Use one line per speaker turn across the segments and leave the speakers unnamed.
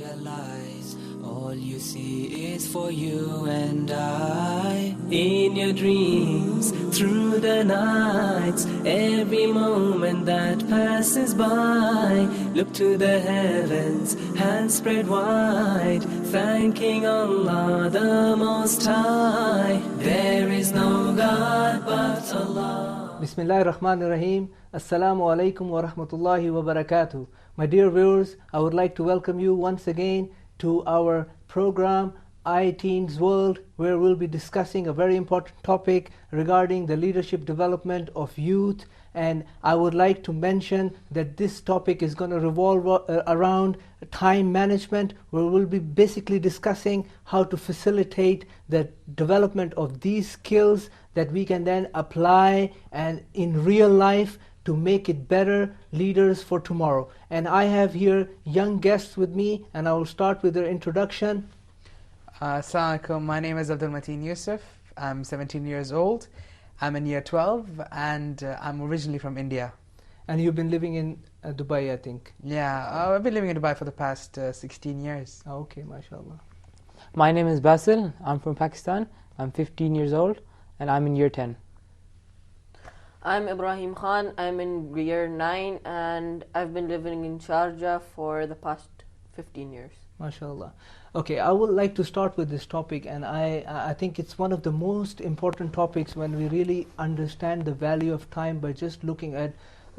realize all you see is for you and I. In your dreams, through the nights, every moment that passes by, look to the heavens, hands spread wide, thanking Allah the Most High. There is no God but Allah.
Bismillahir Rahmanir Rahim. Assalamu alaikum wa rahmatullahi wa barakatuh. My dear viewers, I would like to welcome you once again to our program iTeens World, where we'll be discussing a very important topic regarding the leadership development of youth. And I would like to mention that this topic is going to revolve around time management, where we'll be basically discussing how to facilitate the development of these skills that we can then apply and in real life to make it better leaders for tomorrow. And I have here young guests with me, and I will start with their introduction.
Assalamu alaikum. My name is Abdul Mateen Yusuf. I'm 17 years old. I'm in year 12 and I'm originally from India.
And you've been living in Dubai, I think.
Yeah, I've been living in Dubai for the past 16 years.
Okay, mashallah.
My name is Basil. I'm from Pakistan. I'm 15 years old and I'm in year 10.
I'm Ibrahim Khan. I'm in year 9 and I've been living in Sharjah for the past 15 years.
MashaAllah. Okay, I would like to start with this topic, and I think it's one of the most important topics when we really understand the value of time by just looking at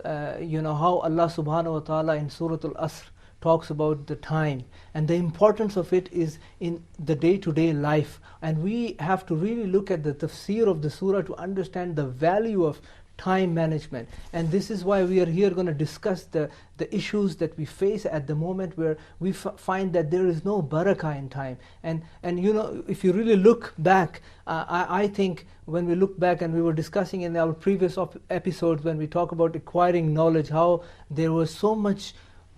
how Allah subhanahu wa ta'ala in Surah Al-Asr talks about the time, and the importance of it is in the day-to-day life. And we have to really look at the tafsir of the surah to understand the value of time management. And this is why we are here going to discuss the issues that we face at the moment, where we find that there is no barakah in time. And if you really look back, I think when we look back, and we were discussing in our previous episodes when we talk about acquiring knowledge, how there was so much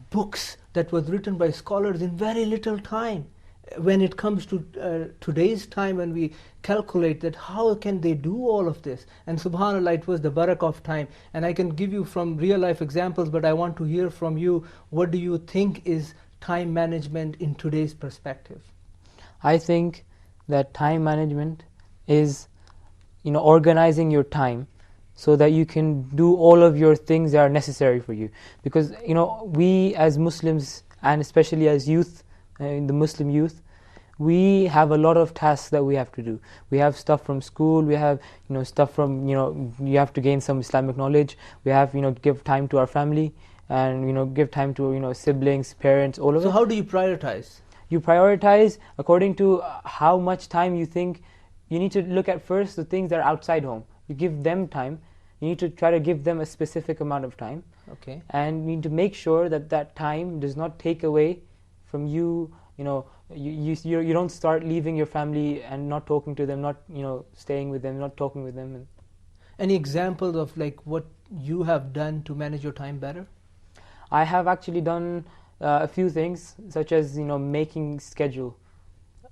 books that was written by scholars in very little time. When it comes to today's time, when we calculate that how can they do all of this, and subhanallah, it was the barakah of time. And I can give you from real life examples, but I want to hear from you, what do you think is time management in today's perspective?
I think that time management is organizing your time so that you can do all of your things that are necessary for you. Because we as Muslims, and especially as youth, in the Muslim youth, we have a lot of tasks that we have to do. We have stuff from school, we have stuff from you have to gain some Islamic knowledge, we have give time to our family, and give time to siblings, parents, all of it.
So how do you prioritize?
You prioritize according to how much time you think. You need to look at first the things that are outside home. You give them time. You need to try to give them a specific amount of time.
Okay.
And you need to make sure that that time does not take away from you. You don't start leaving your family and not talking to them, not staying with them, not talking with them.
Any examples of what you have done to manage your time better?
I have actually done a few things, such as making schedule.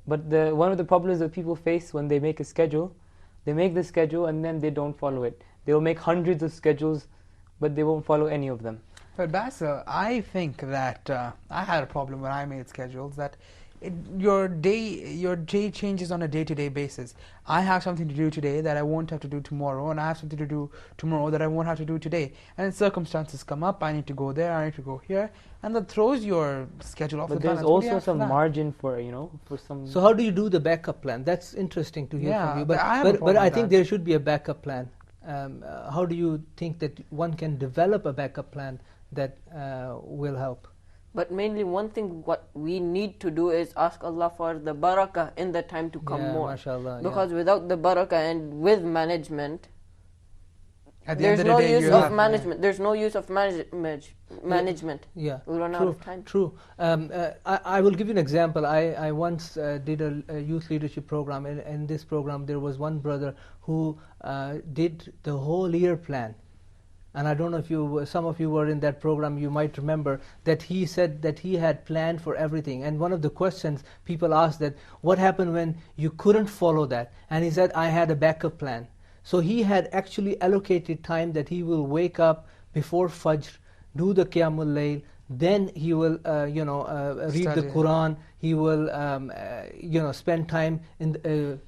But one of the problems that people face when they make a schedule, they make the schedule and then they don't follow it. They will make hundreds of schedules, but they won't follow any of them.
But Basil, I think that I had a problem when I made schedules, that your day changes on a day-to-day basis. I have something to do today that I won't have to do tomorrow, and I have something to do tomorrow that I won't have to do today. And circumstances come up, I need to go there, I need to go here, and that throws your schedule off the balance.
But there's also some margin for some...
So how do you do the backup plan? That's interesting to hear from you. But I think there should be a backup plan. How do you think that one can develop a backup plan that will help?
But mainly one thing what we need to do is ask Allah for the barakah in the time to come more.
Mashallah,
because without the barakah and with management,
there's no use of
management. There's no use of management.
Yeah.
We'll run out of time.
True. I will give you an example. I once did a youth leadership program. In this program, there was one brother who did the whole year plan. And I don't know if some of you were in that program, you might remember that he said that he had planned for everything. And one of the questions people asked that, what happened when you couldn't follow that? And he said, I had a backup plan. So he had actually allocated time that he will wake up before Fajr, do the Qiyamul Layl, then he will read the
Study.
Quran, he will spend time in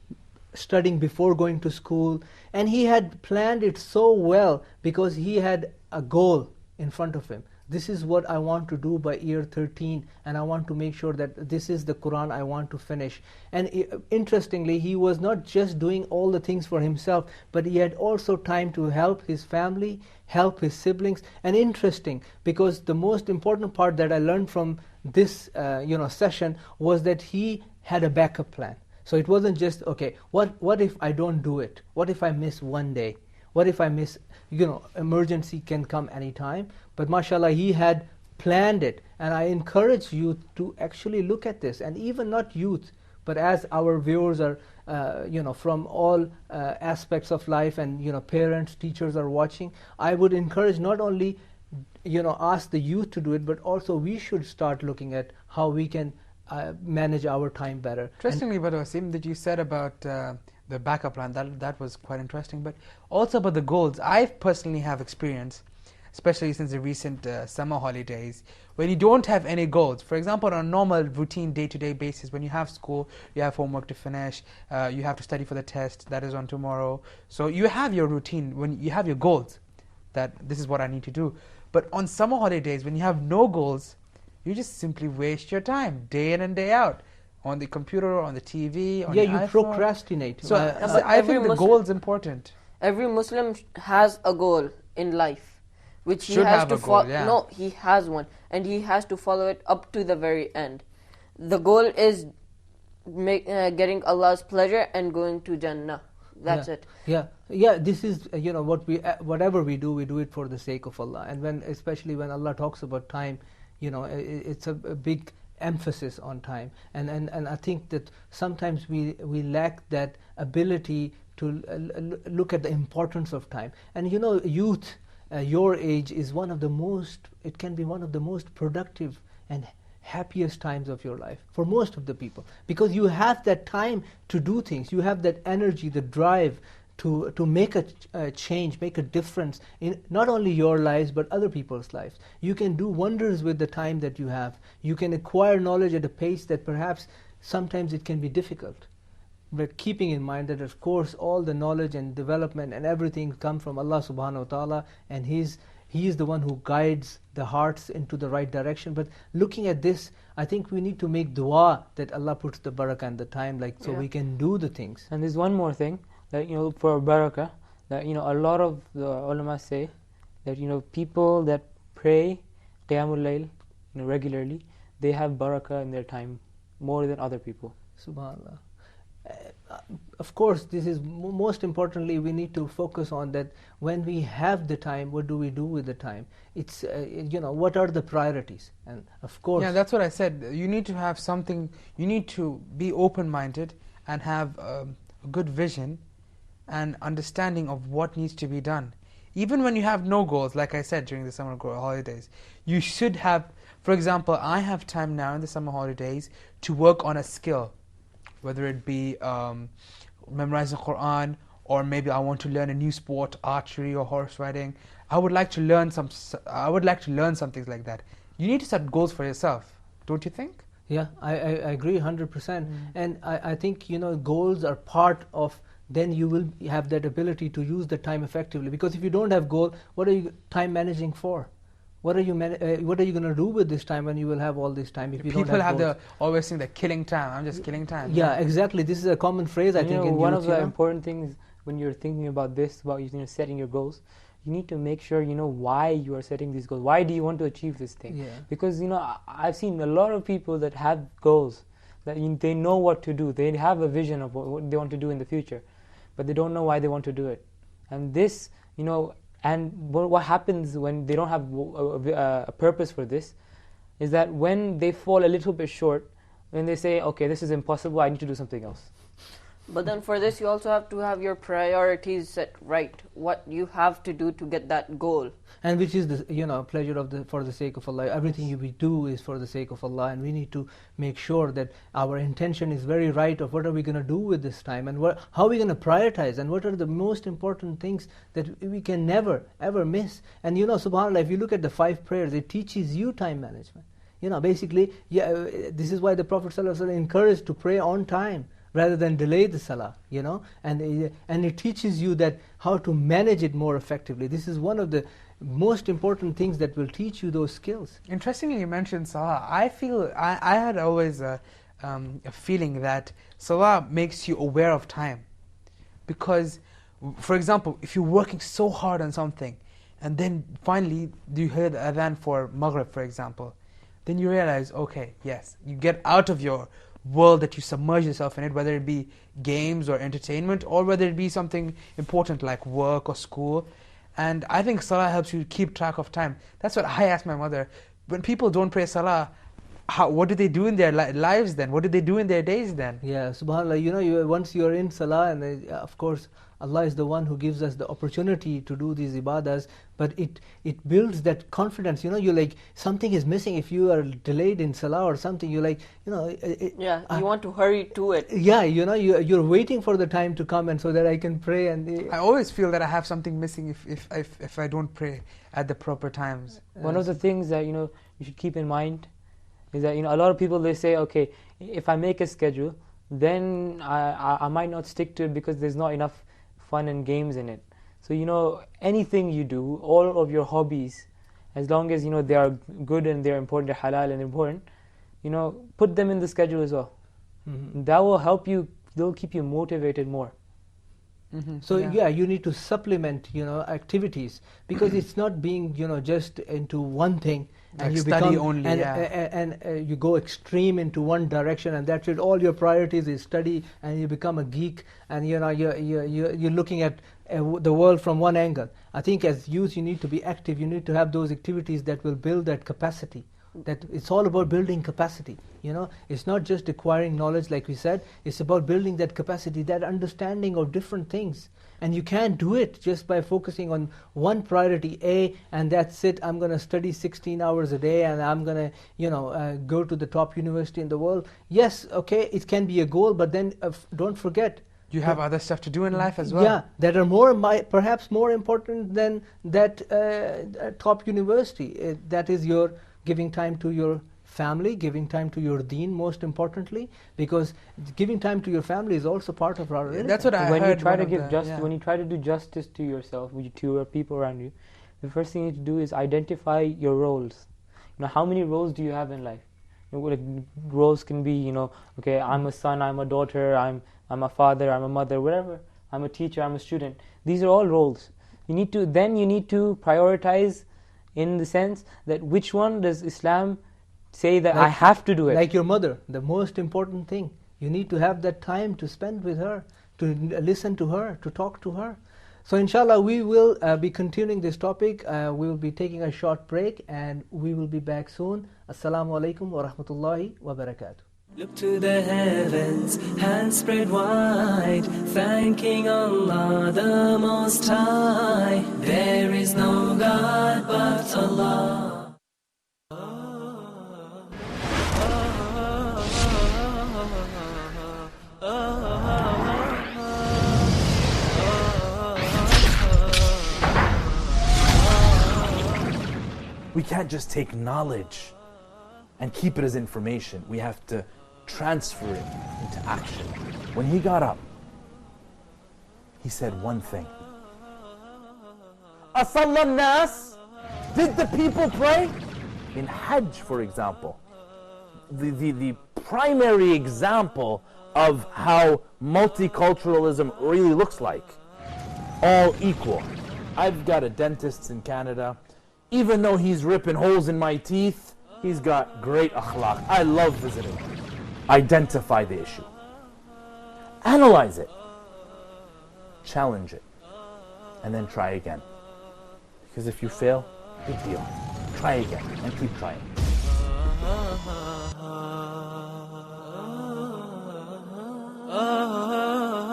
studying before going to school, and he had planned it so well because he had a goal in front of him. This is what I want to do by year 13, and I want to make sure that this is the Quran I want to finish. And interestingly, he was not just doing all the things for himself, but he had also time to help his family, help his siblings. And interesting, because the most important part that I learned from this session was that he had a backup plan. So it wasn't just, okay, what if I don't do it? What if I miss one day? What if I miss, emergency can come anytime. But mashallah, he had planned it. And I encourage you to actually look at this. And even not youth, but as our viewers are, from all aspects of life, and, parents, teachers are watching, I would encourage not only, ask the youth to do it, but also we should start looking at how we can manage our time better.
Interestingly, but Wasim, that you said about the backup plan, that was quite interesting. But also about the goals, I personally have experience, especially since the recent summer holidays, when you don't have any goals. For example, on a normal routine day-to-day basis, when you have school, you have homework to finish, you have to study for the test that is on tomorrow. So you have your routine, when you have your goals, that this is what I need to do. But on summer holidays, when you have no goals, you just simply waste your time, day in and day out, on the computer, on the TV, on your
you
iPhone.
procrastinate.
So I think the goal is important.
Every Muslim has a goal in life, which he
Should
has
have
to
a goal, yeah.
No, he has one, and he has to follow it up to the very end. The goal is getting Allah's pleasure and going to Jannah. That's it.
Yeah. This is whatever we do it for the sake of Allah. And especially when Allah talks about time, it's a big emphasis on time. And I think that sometimes we lack that ability to look at the importance of time. And youth, your age is it can be one of the most productive and happiest times of your life for most of the people, because you have that time to do things, you have that energy, the drive to make a change, make a difference in not only your lives but other people's lives. You can do wonders with the time that you have. You can acquire knowledge at a pace that perhaps sometimes it can be difficult. But keeping in mind that, of course, all the knowledge and development and everything come from Allah subhanahu wa ta'ala, and He is the one who guides the hearts into the right direction. But looking at this, I think we need to make dua that Allah puts the barakah in the time, so we can do the things.
And there's one more thing, that for barakah, that a lot of the ulama say that people that pray Qiyamul Layl regularly, they have barakah in their time more than other people.
Subhanallah. Of course, this is most importantly, we need to focus on that. When we have the time, what do we do with the time? It's what are the priorities? And of course,
yeah, that's what I said. You need to have something. You need to be open-minded and have a good vision and understanding of what needs to be done. Even when you have no goals, like I said, during the summer holidays, you should have. For example, I have time now in the summer holidays to work on a skill, whether it be memorizing Quran, or maybe I want to learn a new sport, archery or horse riding. I would like to learn some things like that. You need to set goals for yourself, don't you think?
Yeah, I agree 100%. And I think goals are part of. Then you will have that ability to use the time effectively. Because if you don't have goal, what are you time managing for? What are you going to do with this time when you will have all this time if you don't have goals?
People always think they're killing time. I'm just killing time.
Yeah, exactly. This is a common phrase, I think, in
one
youth,
of the important things when you're thinking about this, about setting your goals, you need to make sure why you are setting these goals. Why do you want to achieve this thing?
Yeah.
Because I've seen a lot of people that have goals, that they know what to do. They have a vision of what they want to do in the future, but they don't know why they want to do it. And this, and what happens when they don't have a purpose for this is that when they fall a little bit short, when they say, okay, this is impossible, I need to do something else.
But then for this, you also have to have your priorities set right. What you have to do to get that goal.
And which is the pleasure of for the sake of Allah. Everything we do is for the sake of Allah, and we need to make sure that our intention is very right of what are we going to do with this time, and how are we going to prioritize, and what are the most important things that we can never ever miss. And subhanAllah, if you look at the 5 prayers, it teaches you time management. Basically, this is why the Prophet ﷺ encouraged to pray on time rather than delay the salah, and it teaches you that how to manage it more effectively. This is one of the most important things that will teach you those skills.
Interestingly, you mentioned salah. I feel I had always a feeling that salah makes you aware of time, because, for example, if you're working so hard on something, and then finally you hear the adhan for Maghrib, for example, then you realize, okay, yes, you get out of your world that you submerge yourself in it, whether it be games or entertainment, or whether it be something important like work or school. And I think salah helps you keep track of time. That's what I asked my mother. When people don't pray salah, what do they do in their lives then? What do they do in their days then?
Yeah, subhanAllah, once you're in salah, and of course Allah is the one who gives us the opportunity to do these ibadahs, but it builds that confidence. You're like, something is missing. If you are delayed in salah or something, you're like,
you want to hurry to it.
Yeah, you're waiting for the time to come, and so that I can pray. And
I always feel that I have something missing if I don't pray at the proper times.
One of the things that you should keep in mind is that a lot of people, they say, okay, if I make a schedule, then I might not stick to it because there's not enough fun and games in it. So anything you do, all of your hobbies, as long as they are good and they're important, they're halal and important, put them in the schedule as well. Mm-hmm. That will help you. They'll keep you motivated more.
Mm-hmm. So you need to supplement activities, because it's not being just into one thing, and you
study
become
only,
and you go extreme into one direction, and that's it. All your priorities is study, and you become a geek, and you're looking at the world from one angle. I think as youth, you need to be active. You need to have those activities that will build that capacity. That it's all about building capacity. It's not just acquiring knowledge, like we said. It's about building that capacity, that understanding of different things. And you can't do it just by focusing on one priority A, and that's it. I'm going to study 16 hours a day, and I'm going to go to the top university in the world. Yes, okay, it can be a goal, but then don't forget,
you have other stuff to do in life as well.
Yeah, that are perhaps more important than that top university. That is your giving time to your family, giving time to your deen, most importantly, because giving time to your family is also part of our religion.
That's what I heard.
When you try to do justice to yourself, to your people around you, the first thing you need to do is identify your roles. How many roles do you have in life? Roles can be, okay, I'm a son, I'm a daughter, I'm a father, I'm a mother, whatever. I'm a teacher, I'm a student. These are all roles. You need to prioritize, in the sense that which one does Islam say that I have to do it.
Like your mother, the most important thing. You need to have that time to spend with her, to listen to her, to talk to her. So inshallah, we will be continuing this topic. We will be taking a short break, and we will be back soon. Assalamu alaikum wa rahmatullahi wa barakatuh.
Look to the heavens, hands spread wide, thanking Allah the Most High. There is no God but Allah.
We can't just take knowledge and keep it as information. We have to transfer it into action. When he got up, he said one thing. Asalla nas? Did the people pray? In Hajj, for example, the primary example of how multiculturalism really looks like. All equal. I've got a dentist in Canada. Even though he's ripping holes in my teeth, he's got great akhlaq. I love visiting him. Identify the issue. Analyze it. Challenge it. And then try again. Because if you fail, big deal. Try again and keep trying.
Ah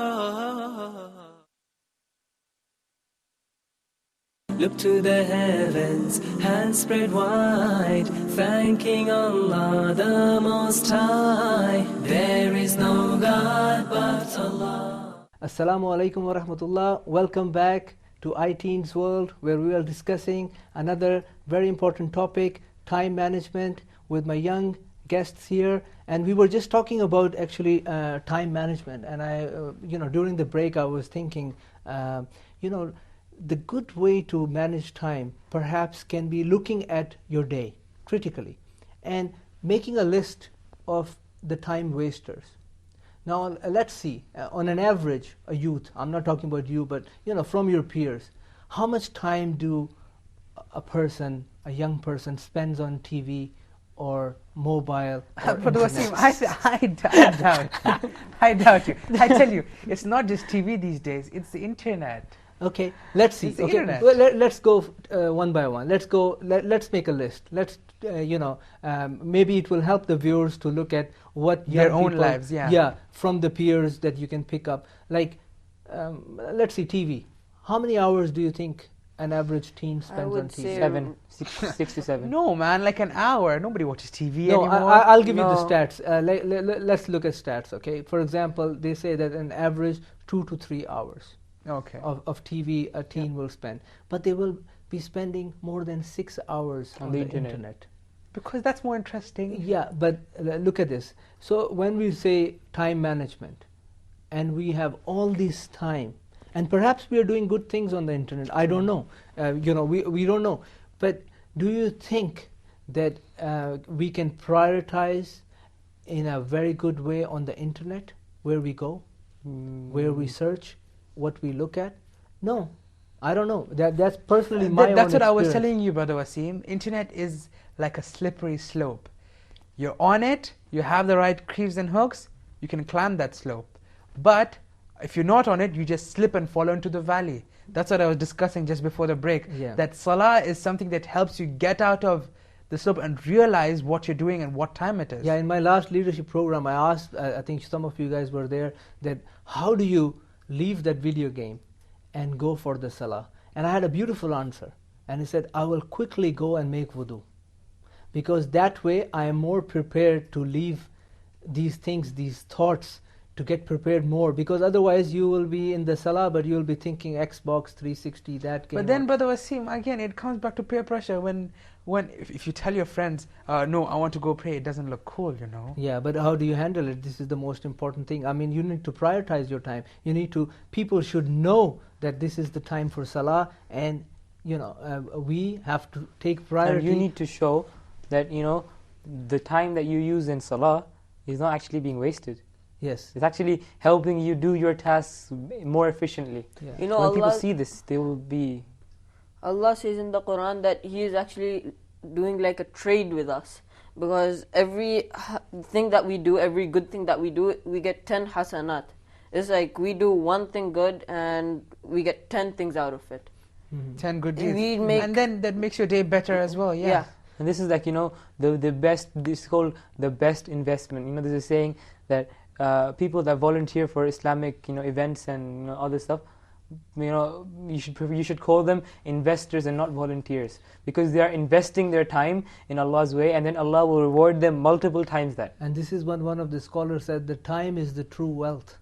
Look to the heavens, hands spread wide, thanking Allah the Most High. There is no God but Allah.
Assalamu alaikum wa rahmatullah. Welcome back to iTeens World, where we are discussing another very important topic, time management, with my young guests here. And we were just talking about actually time management. And I, during the break, I was thinking, the good way to manage time perhaps can be looking at your day critically and making a list of the time wasters. Now let's see, on an average, a youth, I'm not talking about you, but from your peers, how much time do a young person spends on TV or mobile or
But
internet?
Wasim, I doubt you. I tell you, it's not just TV these days, it's the internet.
Okay, let's see.
It's the
Okay,
internet.
well, let's go one by one. Let's make a list. Let's maybe it will help the viewers to look at what
Their
young
own
people-
lives, yeah.
Yeah, from the peers that you can pick up. Like, let's see, TV. How many hours do you think an average teen spends
would
on TV?
say-
6 to 7.
No, man, like an hour. Nobody watches TV
No,
anymore.
I'll give you the
No.
stats. Let's look at stats. Okay, for example, they say that an average 2 to 3 hours
Okay.
of TV a teen will spend, but they will be spending more than 6 hours on the internet.
Because that's more interesting.
Yeah, but look at this. So when we say time management, and we have all this time, and perhaps we are doing good things on the internet. I don't know. We don't know. But do you think that we can prioritize in a very good way on the internet, where we go, where we search, what we look at? No, I don't know. That's personally my
That's
own
what I was
experience.
telling you, Brother Wasim. Internet is like a slippery slope. You're on it, you have the right creeps and hooks, you can climb that slope. But if you're not on it, you just slip and fall into the valley. That's what I was discussing just before the break.
Yeah.
That salah is something that helps you get out of the slope and realize what you're doing and what time it is.
Yeah, in my last leadership program, I asked, I think some of you guys were there, that how do you leave that video game and go for the salah? And I had a beautiful answer. And he said, I will quickly go and make wudu. Because that way I am more prepared to leave these things, these thoughts, to get prepared more. Because otherwise you will be in the salah, but you will be thinking Xbox 360, that game.
But then, Brother Wasim, again, it comes back to peer pressure. If you tell your friends, no, I want to go pray, it doesn't look cool,
Yeah, but how do you handle it? This is the most important thing. I mean, you need to prioritize your time. People should know that this is the time for salah, and we have to take priority.
And you need to show that the time that you use in salah is not actually being wasted.
Yes.
It's actually helping you do your tasks more efficiently.
Yeah.
When
Allah,
people see this, they will be...
Allah says in the Quran that He is actually doing like a trade with us, because every thing that we do, every good thing that we do, we get 10 hasanat. It's like we do one thing good and we get 10 things out of it.
10 good deeds. And then that makes your day better as well, yeah.
And this is like, the best, this is called the best investment. There's a saying that people that volunteer for Islamic, events and other stuff, you should call them investors and not volunteers, because they are investing their time in Allah's way, and then Allah will reward them multiple times that.
And this is what one of the scholars said, the time is the true wealth.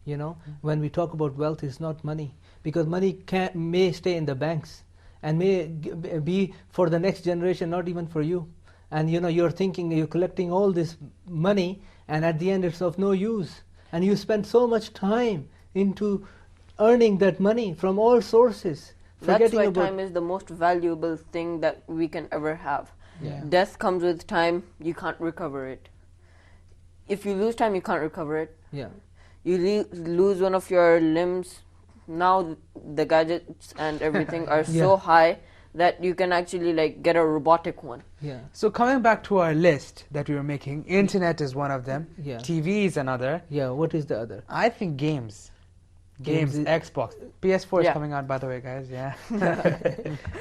When we talk about wealth, it's not money, because money may stay in the banks and may be for the next generation, not even for you. And you're thinking you're collecting all this money, and at the end it's of no use. And you spend so much time into earning that money from all sources.
That's why time is the most valuable thing that we can ever have.
Yeah.
Death comes with time, you can't recover it. If you lose time, you can't recover it.
Yeah.
You lose one of your limbs. Now the gadgets and everything are so high that you can actually get a robotic one.
Yeah.
So coming back to our list that we were making, internet is one of them.
Yeah.
TV is another.
Yeah. What is the other?
I think games. Games, Xbox. PS4 is coming out, by the way, guys. Yeah.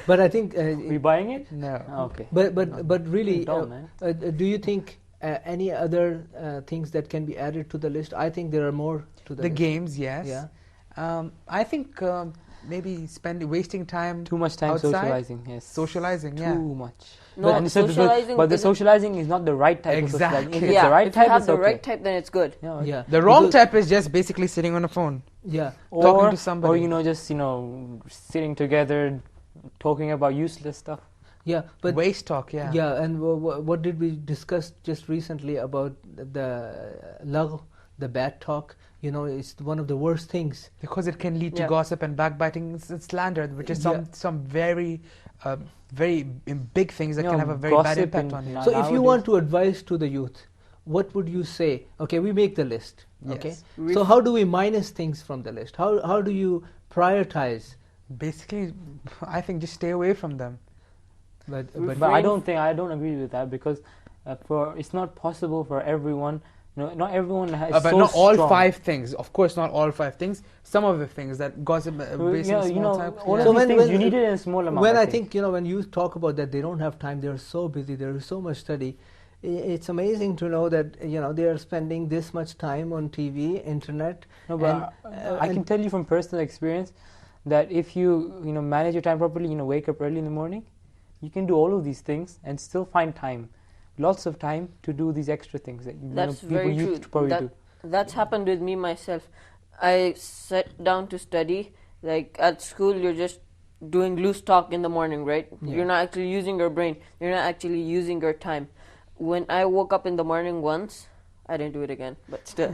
But I think.
Are you buying it?
No.
Okay.
But really,
Dull, man.
do you think any other things that can be added to the list? I think there are more to the list.
Games, yes.
Yeah.
I think maybe wasting time
Too much time
outside?
socializing. Yes.
Socializing, yeah.
Too much.
No,
and so
socializing
but the
isn't-
socializing is not the right type of socializing. If
Exactly.
it's
yeah,
the right
if
type,
you have
it's
the
okay.
right type, then it's good.
Yeah, okay.
Yeah.
The wrong
Because-
type is just basically sitting on a phone.
Yeah.
Talking
Or,
to somebody.
or just sitting together, talking about useless stuff.
Yeah. But
Waste talk, yeah.
yeah, and what did we discuss just recently about the lagh, the bad talk? It's one of the worst things.
Because it can lead to
Yeah.
gossip and backbiting and slander, which is
Yeah.
some very big things that
You
can
know,
have a very bad
gossip
impact
in-
on you.
Now-
So if you
nowadays-
want to advise to the youth, what would you say? Okay, we make the list. Okay.
Yes.
So how do we minus things from the list? How do you prioritize?
Basically, I think just stay away from them.
But
But I don't agree with that because it's not possible for everyone. Not everyone has.
But
so
not all
strong.
5 things. Of course, not all 5 things. Some of the things that gossip, based on small time.
all
So
of these
when-
things
when-
you need it in a small amount.
when I think when youth talk about that, they don't have time. They're so busy. There is so much study. It's amazing to know that they are spending this much time on TV, internet.
No, but I can
and-
tell you from personal experience that if you manage your time properly, wake up early in the morning, you can do all of these things and still find time, lots of time to do these extra things that
That's
people
very
used
true.
to probably do.
That's happened with me myself. I sat down to study. Like at school, you're just doing loose talk in the morning, right?
Yeah.
You're not actually using your brain. You're not actually using your time. When I woke up in the morning once, I didn't do it again, but still,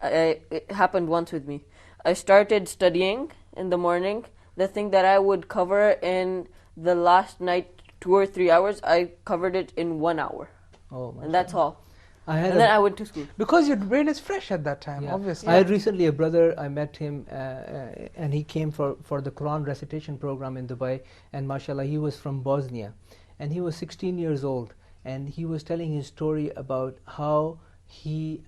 it happened once with me. I started studying in the morning. The thing that I would cover in the last night, 2 or 3 hours, I covered it in 1 hour,
Oh, my
and that's all.
I had
And then I went to school.
Because your brain is fresh at that time,
Yeah.
obviously.
I had recently a brother. I met him, and he came for the Quran recitation program in Dubai. And mashallah, he was from Bosnia, and he was 16 years old. And he was telling his story about how he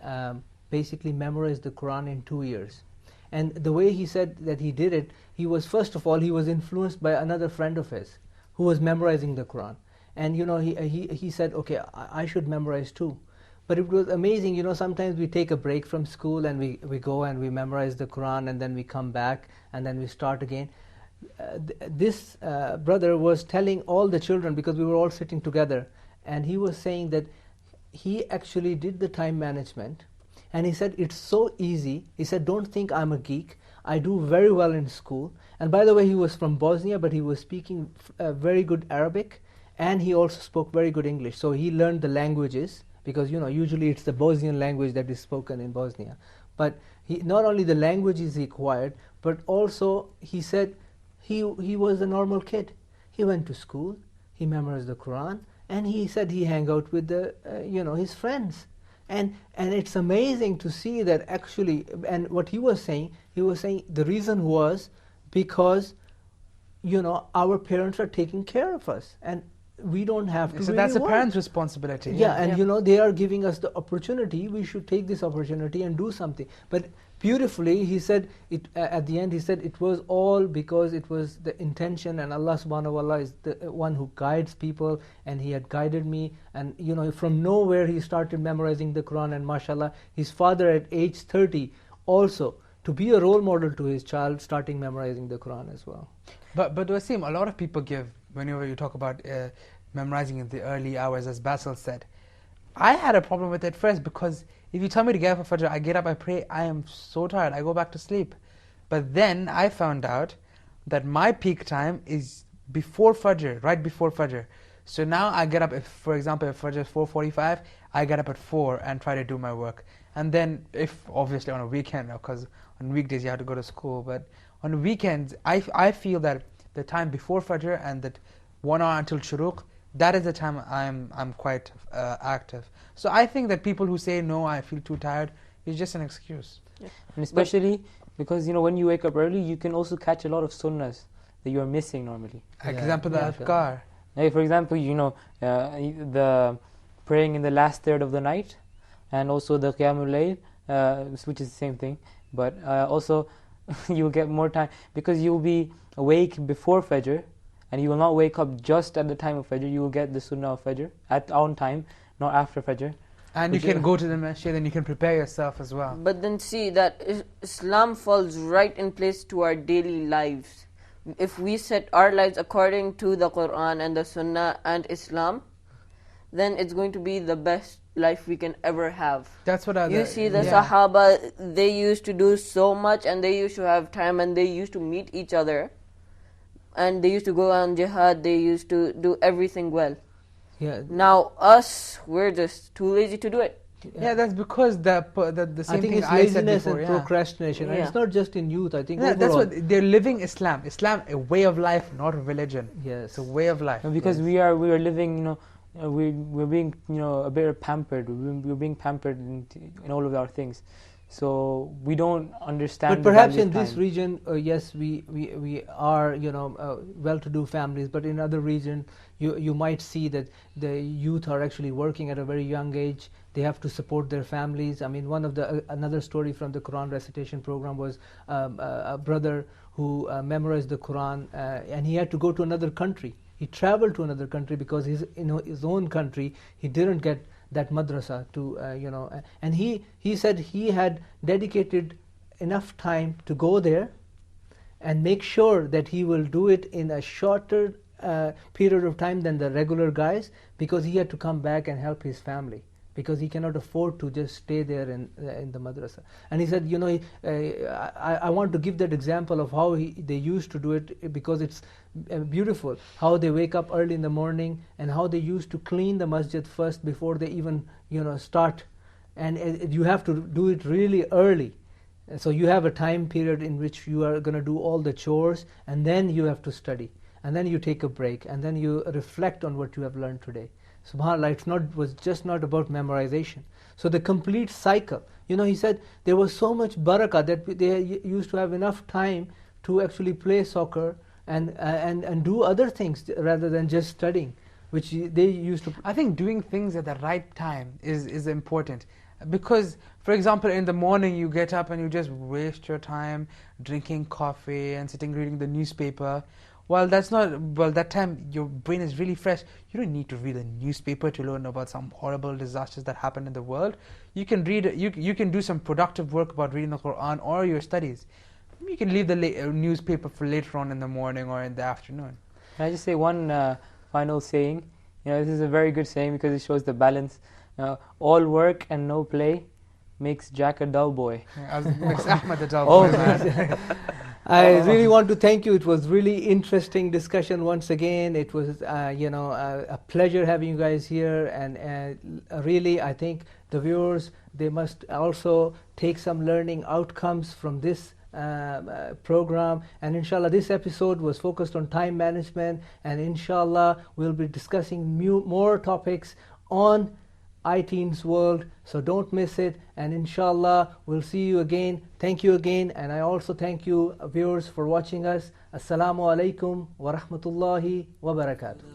basically memorized the Quran in 2 years. And the way he said that he did it, he was first of all he was influenced by another friend of his who was memorizing the Quran. And he said, okay, I should memorize too. But it was amazing, sometimes we take a break from school and we go and we memorize the Quran and then we come back and then we start again. This brother was telling all the children, because we were all sitting together, and he was saying that he actually did the time management, and he said it's so easy. He said, don't think I'm a geek. I do very well in school. And by the way, he was from Bosnia, but he was speaking very good Arabic, and he also spoke very good English. So he learned the languages, because usually it's the Bosnian language that is spoken in Bosnia. But he not only the languages he acquired, but also he said he was a normal kid. He went to school, he memorized the Quran, and he said he hang out with his friends. And it's amazing to see that actually, and what he was saying the reason was because our parents are taking care of us, and we don't have to
So
really
that's a
work.
parent's responsibility.
Yeah, and they are giving us the opportunity. We should take this opportunity and do something. But beautifully, he said it at the end. He said it was all because it was the intention, and Allah Subhanahu wa Taala is the one who guides people, and He had guided me. And from nowhere he started memorizing the Quran, and mashallah, his father at age 30 also to be a role model to his child, starting memorizing the Quran as well.
But Wasim, a lot of people give, whenever you talk about memorizing in the early hours, as Basil said. I had a problem with it first, because if you tell me to get up for Fajr, I get up, I pray, I am so tired, I go back to sleep. But then I found out that my peak time is before Fajr, right before Fajr. So now I get up, for example, if Fajr is 4:45, I get up at 4 and try to do my work. And then, if obviously on a weekend, because on weekdays you have to go to school, but on weekends, I feel that the time before Fajr and that 1 hour until Shuruq, that is the time I'm quite active. So I think that people who say, no, I feel too tired, is just an excuse.
And especially because when you wake up early, you can also catch a lot of sunnahs that you are missing normally.
Example, the
Yeah,
adhkar.
Like for example, the praying in the last third of the night, and also the Qiyamul Layl, which is the same thing. But also, you'll get more time because you'll be awake before Fajr, and you will not wake up just at the time of Fajr. You will get the Sunnah of Fajr on time, not after Fajr.
And you can go to the masjid and you can prepare yourself as well.
But then see that Islam falls right in place to our daily lives. If we set our lives according to the Quran and the Sunnah and Islam, then it's going to be the best life we can ever have.
That's what
You see the Sahaba, they used to do so much and they used to have time and they used to meet each other. And they used to go on jihad, they used to do everything well.
Yeah.
Now us, we're just too lazy to do it.
Yeah, that's because the same
I think
thing
it's
I said
laziness
before.
and
Yeah.
procrastination, and
Yeah.
it's not just in youth. I think
Yeah, that's
overall.
what they're living Islam. Islam, a way of life, not a religion.
Yes.
It's a way of life.
No, because we are living, we're being, a bit pampered. We're being pampered in all of our things, so we don't understand.
But perhaps
the
in
value of
this
time.
region, yes, we are well-to-do families. But in other region, you might see that the youth are actually working at a very young age. They have to support their families. I mean, one of the another story from the Quran recitation program was a brother who memorized the Quran, and he had to go to another country. He traveled to another country because his own country he didn't get that madrasa to and he said he had dedicated enough time to go there and make sure that he will do it in a shorter period of time than the regular guys, because he had to come back and help his family, because he cannot afford to just stay there in the madrasa. And he said, I want to give that example of how they used to do it, because it's beautiful how they wake up early in the morning and how they used to clean the masjid first before they even start, and you have to do it really early. So you have a time period in which you are going to do all the chores, and then you have to study, and then you take a break, and then you reflect on what you have learned today. SubhanAllah, it was just not about memorization. So the complete cycle. He said there was so much barakah that they used to have enough time to actually play soccer and do other things rather than just studying, which they used to.
I think doing things at the right time is important. Because, for example, in the morning you get up and you just waste your time drinking coffee and sitting reading the newspaper. That time your brain is really fresh. You don't need to read a newspaper to learn about some horrible disasters that happen in the world. You can read. You can do some productive work about reading the Quran or your studies. You can leave the newspaper for later on in the morning or in the afternoon.
Can I just say one final saying? This is a very good saying because it shows the balance. All work and no play makes Jack a dull boy.
Makes Ahmed a dull boy, man.
I really want to thank you. It was really interesting discussion once again. It was a pleasure having you guys here, and really I think the viewers, they must also take some learning outcomes from this program. And inshallah, this episode was focused on time management, and inshallah we'll be discussing more topics on iTeens World, so don't miss it, and inshallah we'll see you again. Thank you again, and I also thank you viewers for watching us. Assalamu alaikum wa rahmatullahi wa barakatuh.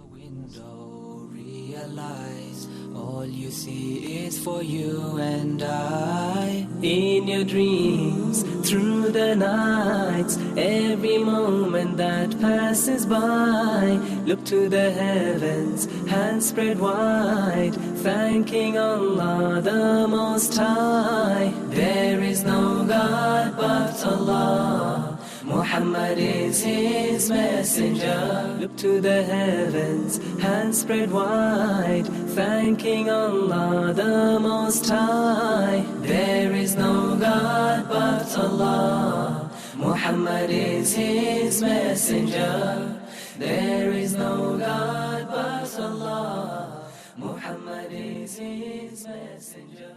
All you see is for you and I. In your dreams, through the nights, every moment that passes by, look to the heavens, hands spread wide, thanking Allah the Most High. There is no God but Allah, Muhammad is His messenger. Look to the heavens, hands spread wide, thanking Allah the Most High. There is no God but Allah, Muhammad is His messenger. There is no God but Allah, Muhammad is His messenger.